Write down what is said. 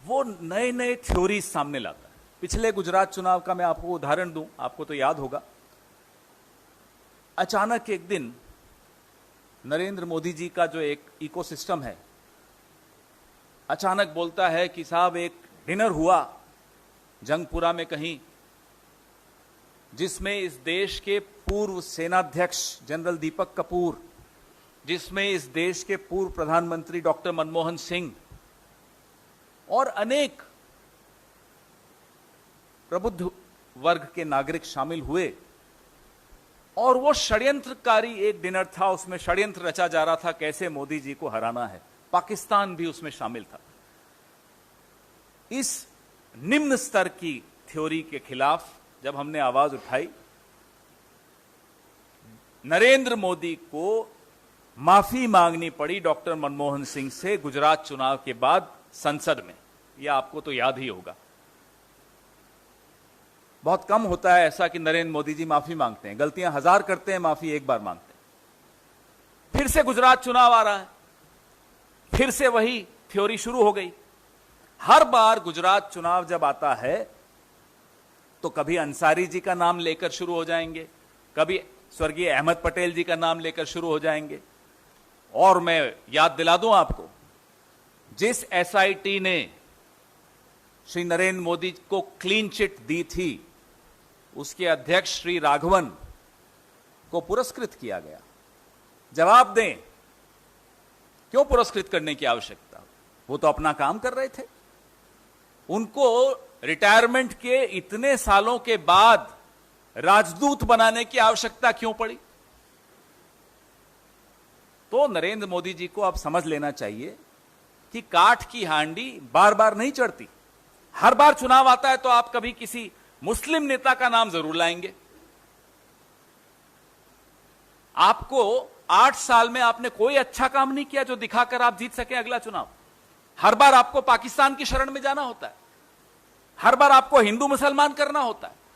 वो नए नए थ्योरी सामने लाता है। पिछले गुजरात चुनाव का मैं आपको उदाहरण दूं, आपको तो याद होगा। अचानक एक दिन नरेंद्र मोदी जी का जो एक इकोसिस्टम है, अचानक बोलता है कि साहब एक डिनर हुआ जंगपुरा में कहीं, जिसमें इस देश के पूर्व सेनाध्यक्ष जनरल दीपक कपूर, जिसमें इस देश के पूर्व प्रधानमंत्री डॉक्टर मनमोहन सिंह और अनेक प्रबुद्ध वर्ग के नागरिक शामिल हुए। और वो षड्यंत्रकारी एक डिनर था, उसमें षड्यंत्र रचा जा रहा था कैसे मोदी जी को हराना है। पाकिस्तान भी उसमें शामिल था। इस निम्न स्तर की थ्योरी के खिलाफ जब हमने आवाज उठाई, नरेंद्र मोदी को माफी मांगनी पड़ी डॉक्टर मनमोहन सिंह से गुजरात चुनाव के बाद संसद में। यह आपको तो याद ही होगा। बहुत कम होता है ऐसा कि नरेंद्र मोदी जी माफी मांगते हैं। गलतियां 1000 करते हैं, माफी एक बार मांगते हैं। फिर से गुजरात चुनाव आ रहा है, फिर से वही थ्योरी शुरू हो गई। हर बार गुजरात चुनाव जब आता है तो कभी अंसारी जी का नाम लेकर शुरू हो जाएंगे, कभी स्वर्गीय अहमद पटेल जी का नाम लेकर शुरू हो जाएंगे। और मैं याद दिला दूं आपको, जिस एसआईटी ने श्री नरेंद्र मोदी को क्लीन चिट दी थी, उसके अध्यक्ष श्री राघवन को पुरस्कृत किया गया। जवाब दें, क्यों पुरस्कृत करने की आवश्यकता? वो तो अपना काम कर रहे थे। उनको रिटायरमेंट के इतने सालों के बाद राजदूत बनाने की आवश्यकता क्यों पड़ी? तो नरेंद्र मोदी जी को अब समझ लेना चाहिए कि काठ की हांडी बार बार नहीं चढ़ती। हर बार चुनाव आता है तो आप कभी किसी मुस्लिम नेता का नाम जरूर लाएंगे। आपको 8 साल में आपने कोई अच्छा काम नहीं किया जो दिखाकर आप जीत सके अगला चुनाव। हर बार आपको पाकिस्तान की शरण में जाना होता है, हर बार आपको हिंदू मुसलमान करना होता है।